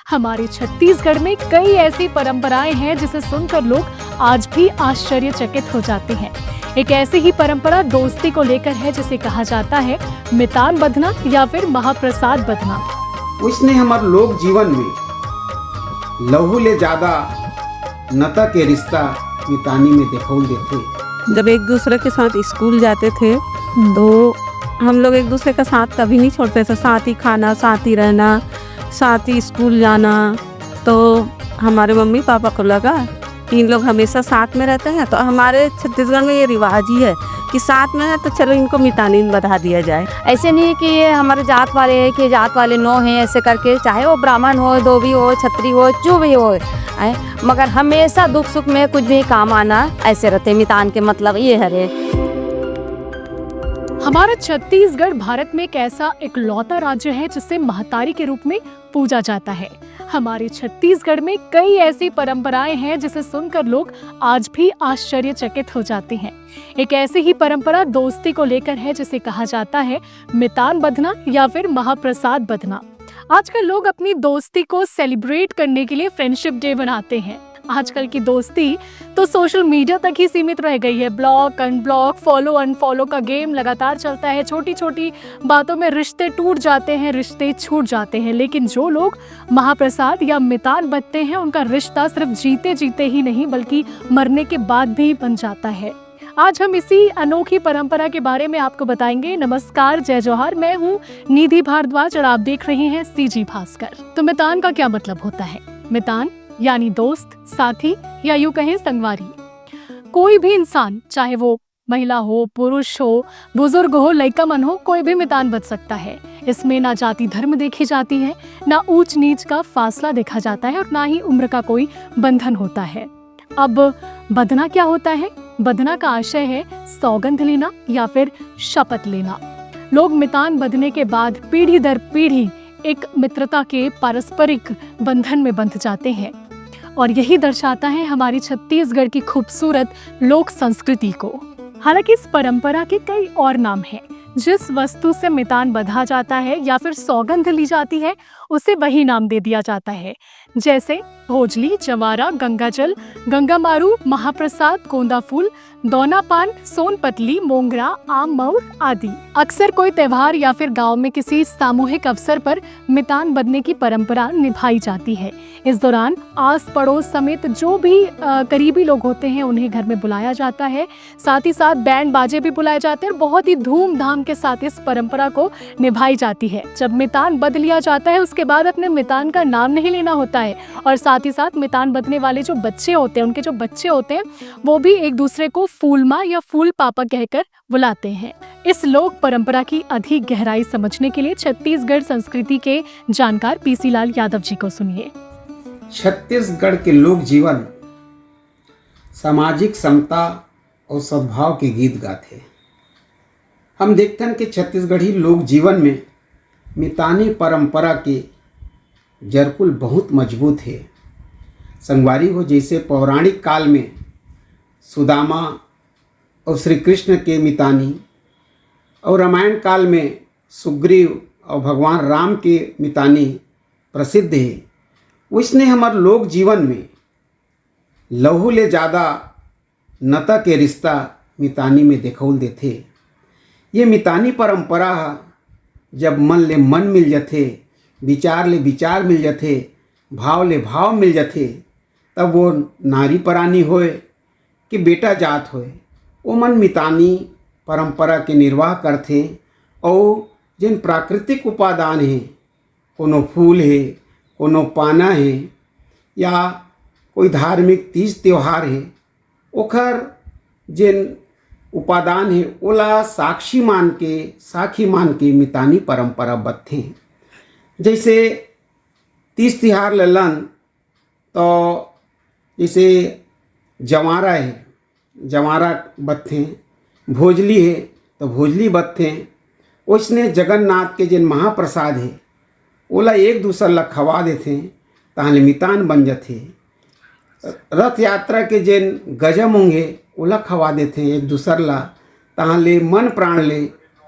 हमारे छत्तीसगढ़ में कई ऐसी परंपराएं हैं जिसे सुनकर लोग आज भी आश्चर्यचकित हो जाते हैं। एक ऐसी ही परंपरा दोस्ती को लेकर है जिसे कहा जाता है मितान बंधना या फिर महाप्रसाद बंधना। उसने हमारे लोक जीवन में लहू ले ज्यादा नता के रिश्ता मितानी में दिखाई देते। जब एक दूसरे के साथ स्कूल जाते थे तो हम लोग एक दूसरे का साथ कभी नहीं छोड़ते थे। साथ ही खाना, साथ ही रहना, साथ ही स्कूल जाना। तो हमारे मम्मी पापा को लगा कि इन लोग हमेशा साथ में रहते हैं, तो हमारे छत्तीसगढ़ में ये रिवाज ही है कि साथ में है तो चलो इनको मितानी बधा दिया जाए। ऐसे नहीं कि ये हमारे जात वाले हैं कि जात वाले नो हैं, ऐसे करके चाहे वो ब्राह्मण हो, धोबी हो, छत्री हो, जो भी हो, मगर हमेशा दुख सुख में कुछ भी काम आना ऐसे रहते। मितान के मतलब ये है। हमारा छत्तीसगढ़ भारत में एक ऐसा इकलौता राज्य है जिसे महतारी के रूप में पूजा जाता है। हमारे छत्तीसगढ़ में कई ऐसी परंपराएं हैं जिसे सुनकर लोग आज भी आश्चर्यचकित हो जाते हैं। एक ऐसी ही परंपरा दोस्ती को लेकर है जिसे कहा जाता है मितान बंधना या फिर महाप्रसाद बंधना। आजकल लोग अपनी दोस्ती को सेलिब्रेट करने के लिए फ्रेंडशिप डे बनाते हैं। आजकल की दोस्ती तो सोशल मीडिया तक ही सीमित रह गई है। ब्लॉक, अनब्लॉक, फॉलो, अनफॉलो का गेम लगातार चलता है। छोटी छोटी बातों में रिश्ते टूट जाते हैं, रिश्ते छूट जाते हैं। लेकिन जो लोग महाप्रसाद या मितान बंधते हैं उनका रिश्ता सिर्फ जीते जीते ही नहीं बल्कि मरने के बाद भी बन जाता है। आज हम इसी अनोखी परंपरा के बारे में आपको बताएंगे। नमस्कार, जय जोहार, मैं हूँ निधि भारद्वाज और आप देख रहे हैं सीजी भास्कर। तो मितान का क्या मतलब होता है? मितान यानी दोस्त, साथी या यूं कहें संगवारी। कोई भी इंसान, चाहे वो महिला हो, पुरुष हो, बुजुर्ग हो, लड़का मन हो, कोई भी मितान बन सकता है। इसमें ना जाति धर्म देखी जाती है, ना ऊंच नीच का फासला देखा जाता है और ना ही उम्र का कोई बंधन होता है। अब बंधना क्या होता है? बंधना का आशय है सौगंध लेना या फिर शपथ लेना। लोग मितान बंधने के बाद पीढ़ी दर पीढ़ी एक मित्रता के पारस्परिक बंधन में बंध जाते हैं और यही दर्शाता है हमारी छत्तीसगढ़ की खूबसूरत लोक संस्कृति को। हालांकि इस परंपरा के कई और नाम हैं। जिस वस्तु से मितान बंधा जाता है या फिर सौगंध ली जाती है उसे वही नाम दे दिया जाता है, जैसे भोजली, जवारा, गंगाजल, गंगामारू, महाप्रसाद, गोंदा फूल, दौना पान, सोनपतली, मोंगरा, आम मऊर आदि। अक्सर कोई त्योहार या फिर गांव में किसी सामूहिक अवसर पर मितान बंधने की परंपरा निभाई जाती है। इस दौरान आस पड़ोस समेत जो भी करीबी लोग होते हैं उन्हें घर में बुलाया जाता है। साथ ही साथ बैंड बाजे भी बुलाए जाते हैं और बहुत ही धूमधाम के साथ इस परंपरा को निभाई जाती है। जब मितान बंध लिया जाता है उसके बाद अपने मितान का नाम नहीं लेना होता है और साथ ही साथ मितान बंधने वाले जो बच्चे होते हैं, उनके जो बच्चे होते हैं वो भी एक दूसरे को फूल माँ या फूल पापा कहकर बुलाते हैं। इस लोक परंपरा की अधिक गहराई समझने के लिए छत्तीसगढ़ संस्कृति के जानकार पीसी लाल यादव जी को सुनिए। छत्तीसगढ़ के लोक जीवन सामाजिक समता और सद्भाव के गीत गाते हैं। हम देखते हैं कि छत्तीसगढ़ी लोक जीवन में मितानी परंपरा के जरकुल बहुत मजबूत है। संगवारी हो जैसे पौराणिक काल में सुदामा और श्री कृष्ण के मितानी और रामायण काल में सुग्रीव और भगवान राम के मितानी प्रसिद्ध है। उसने हमारे लोक जीवन में लहू ले ज़्यादा नता के रिश्ता मितानी में दिखाई देते। ये मितानी परंपरा जब मन ले मन मिल जाते, विचार ले विचार मिल जाते, भाव ले भाव मिल जाते, तब वो नारी प्राणी होए कि बेटा जात होए, वो मन मितानी परंपरा के निर्वाह करते। और जिन प्राकृतिक उपादान हैं, कोनो फूल है, कोनो पाना है या कोई धार्मिक तीज त्यौहार है, ओखर जिन उपादान है ओला साक्षी मान के मितानी परंपरा बत्थे। जैसे तीज तिहार ललन तो जैसे जवारा है, जवारा बत्थे, भोजली है तो भोजली बत्थे। उसने जगन्नाथ के जिन महाप्रसाद है ओला एक दूसर ला खवा देते ताहले मितान बन जाते। रथ यात्रा के जिन गजमूंग है ओला खवा देते एक दूसर ला ताहले मन प्राण ले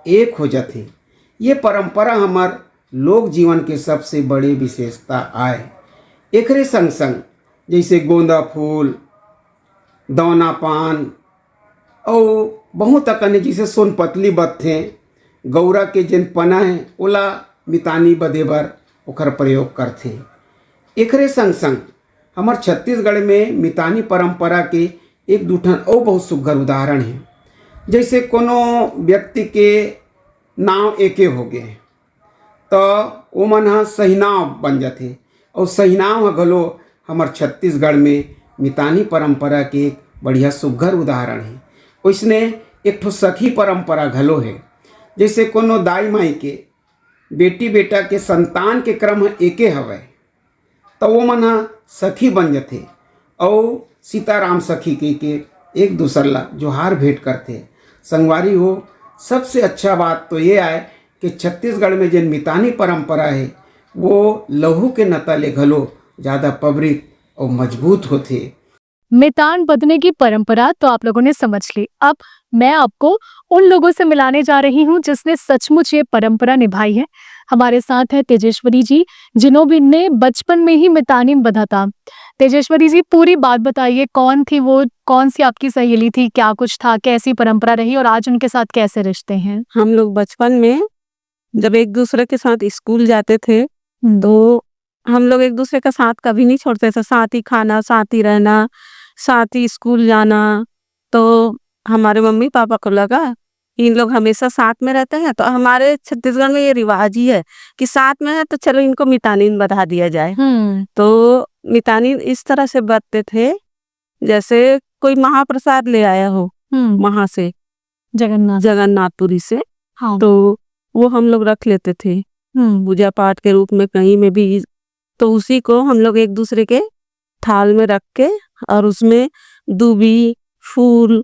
एक हो जाते। ये परंपरा हमार लोक जीवन के सबसे बड़ी विशेषता आए। एकरे संग संग जैसे गोंदा फूल, दौना पान और बहुत अकन जैसे सोनपतली बत्थे, गौरा के जिन पना है ओला मितानी बदे बर ओकर प्रयोग करथे। एकरे संग संग हमार छत्तीसगढ़ में मितानी परंपरा के एक दू ठन और बहुत सुघर उदाहरण है। जैसे कोनो व्यक्ति के नाव एके हो गए तो ओमन ह सहीनाव बन जाथे और सहीनाव ह घलो हमार छत्तीसगढ़ में मितानी परंपरा के एक बढ़िया सुघर उदाहरण है। वैसने एक ठो सखी परंपरा घलो है। जैसे कोनो दाई माई के बेटी बेटा के संतान के क्रम ह एके हवय तो वो मन ह सखी बन जाथे और सीताराम सखी के एक दूसर ला जोहार भेंट करथे। संगवारी हो, सबसे अच्छा बात तो ये आए कि छत्तीसगढ़ में जिन मितानी परंपरा है वो लहू के नता ले घलो ज़्यादा पब्रिक और मजबूत होथे। मितान बदने की परंपरा तो आप लोगों ने समझ ली। अब मैं आपको उन लोगों से मिलाने जा रही हूँ जिसने सचमुच ये परंपरा निभाई है। हमारे साथ है तेजेश्वरी जी, जिन्होंने बचपन में ही मितानी बंधा था। तेजेश्वरी जी, पूरी बात बताइए, कौन थी वो, कौन सी आपकी सहेली थी, क्या कुछ था, कैसी परंपरा रही और आज उनके साथ कैसे रिश्ते हैं? हम लोग बचपन में जब एक दूसरे के साथ स्कूल जाते थे तो हम लोग एक दूसरे का साथ कभी नहीं छोड़ते थे। साथ ही खाना, साथ ही रहना, साथ ही स्कूल जाना। तो हमारे मम्मी पापा को लगा कि इन लोग हमेशा साथ में रहते हैं, तो हमारे छत्तीसगढ़ में ये रिवाज ही है कि साथ में है तो चलो इनको मितानिन बधा दिया जाए। तो मितानिन इस तरह से बधते थे जैसे कोई महाप्रसाद ले आया हो वहां से, जगन्नाथपुरी से। हाँ। तो वो हम लोग रख लेते थे पूजा पाठ के रूप में कहीं में भी। तो उसी को हम लोग एक दूसरे के थाल में रख के और उसमें दूबी, फूल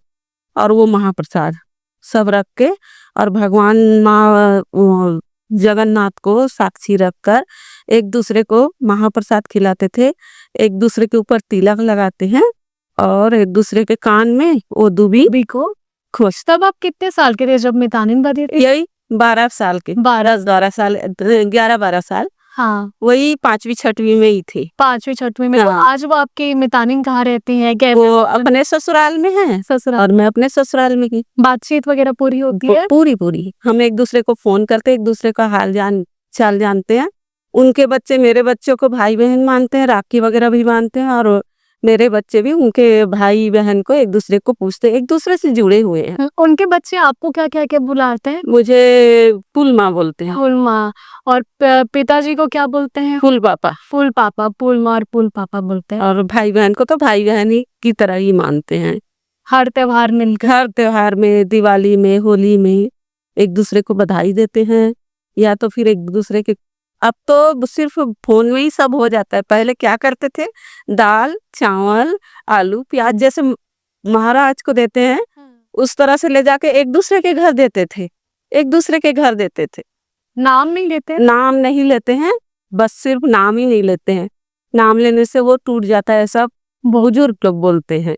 और वो महाप्रसाद सब रख के और भगवान माँ जगन्नाथ को साक्षी रखकर एक दूसरे को महाप्रसाद खिलाते थे। एक दूसरे के ऊपर तिलक लगाते हैं और एक दूसरे के कान में वो दूबी को खुश। तब आप कितने साल के थे जब मितानिन बंधे थे? यही 12 साल के, 12 साल, 11-12 साल। हाँ, वही 5वीं 6वीं में ही थी। 5वीं 6वीं में। तो हाँ। आज वो आपकी मितानिन कहाँ रहती है? वो अपने ससुराल में है ससुराल और मैं अपने ससुराल में की। बातचीत वगैरह पूरी होती है? पूरी हम एक दूसरे को फोन करते, एक दूसरे का हाल चाल जानते हैं। उनके बच्चे मेरे बच्चों को भाई बहन मानते हैं, राखी वगैरह भी मानते हैं और मेरे बच्चे भी उनके भाई बहन को एक दूसरे को पूछते, एक दूसरे से जुड़े हुए हैं। उनके बच्चे आपको क्या क्या क्या बुलाते हैं? मुझे फूल माँ बोलते हैं। फूल माँ। और पिताजी को क्या बोलते हैं? फूल पापा। फूल पापा, फूल माँ और फूल पापा बोलते हैं। और भाई बहन को तो भाई बहन ही की तरह ही मानते हैं। हर त्योहार मिलकर, हर त्योहार में, दिवाली में, होली में एक दूसरे को बधाई देते हैं या तो फिर एक दूसरे के। अब तो सिर्फ फोन में ही सब हो जाता है। पहले क्या करते थे, दाल चावल आलू प्याज जैसे महाराज को देते हैं उस तरह से ले जाके एक दूसरे के घर देते थे, एक दूसरे के घर देते थे। नाम नहीं लेते? नाम नहीं लेते हैं, बस सिर्फ नाम ही नहीं लेते हैं। नाम लेने से वो टूट जाता है, सब बुजुर्ग लोग बोलते हैं।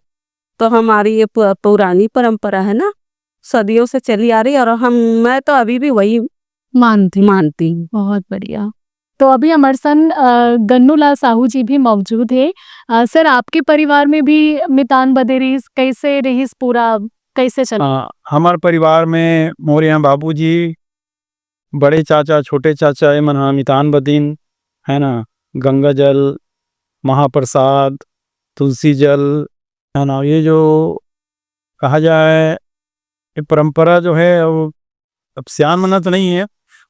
तो हमारी ये पुरानी परंपरा है ना, सदियों से चली आ रही है और मैं तो अभी भी वही मानती हूँ। बहुत बढ़िया। तो अभी हमारे संग गन्नूलाल साहू जी भी मौजूद है। सर, आपके परिवार में भी मितान बंधे रही? कैसे रही पूरा, कैसे चला? हमारे परिवार में मोरे यहाँ बाबूजी, बड़े चाचा, छोटे चाचा ये मन हाँ मितान बदीन है ना। गंगा जल, महाप्रसाद, तुलसी जल है ना। ये जो कहा जाए ये परंपरा जो है अब सियान मना तो नहीं है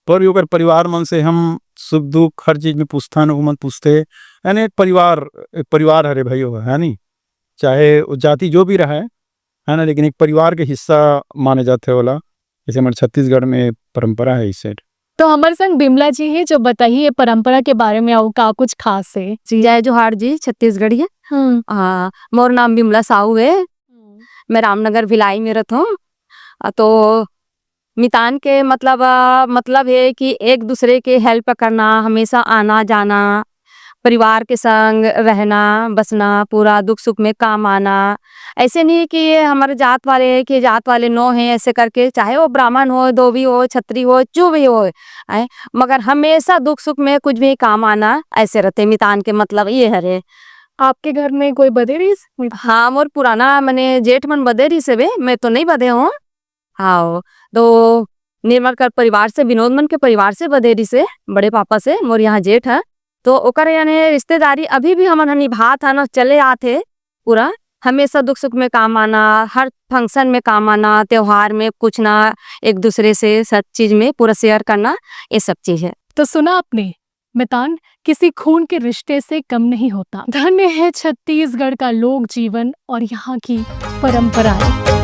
पर यूँ परिवार मन से हम सुख दुख हर चीज में पूछता न मन पूछते। यानी एक परिवार हरे भाई है नहीं, चाहे वो जाति जो भी रहा है ना, लेकिन एक परिवार के हिस्सा माने जाते वाला जैसे हमारे छत्तीसगढ़ में परंपरा है इसे। तो हमारे संग बिमला जी है, जो बताइए परंपरा के बारे में और का कुछ खास है? जय जोहार जी, छत्तीसगढ़ी है। मोर नाम बिमला साहू है। मैं रामनगर भिलाई में रहता हूँ। तो मितान के मतलब है कि एक दूसरे के हेल्प करना, हमेशा आना जाना परिवार के संग रहना, बसना, पूरा दुख-सुख में काम आना। ऐसे नहीं कि ये हमारे जात वाले हैं कि जात वाले 9 हैं ऐसे करके, चाहे वो ब्राह्मण हो, धोबी हो, छत्री हो, जो भी हो, मगर हमेशा दुख-सुख में कुछ भी काम आना ऐसे रहते मितान के मतलब ये हरे। आपके घर में कोई बदेरीस? हाँ, मोर पुराना मने जेठ मन बदे रही से बे, मैं तो नहीं बदे हूँ। हाँ, तो निर्मलकर परिवार से, विनोद मन के परिवार से बदे रही से, बड़े पापा से, मोर यहाँ जेठ है। तो ओकर यानी रिश्तेदारी अभी भी हमन निभात है ना, चले आते पूरा। हमेशा दुख सुख में काम आना, हर फंक्शन में काम आना, त्योहार में कुछ ना, एक दूसरे से सब चीज में पूरा शेयर करना, ये सब चीज है। तो सुना आपने, मितान किसी खून के रिश्ते से कम नहीं होता। धन्य है छत्तीसगढ़ का लोक जीवन और यहाँ की परंपराएं।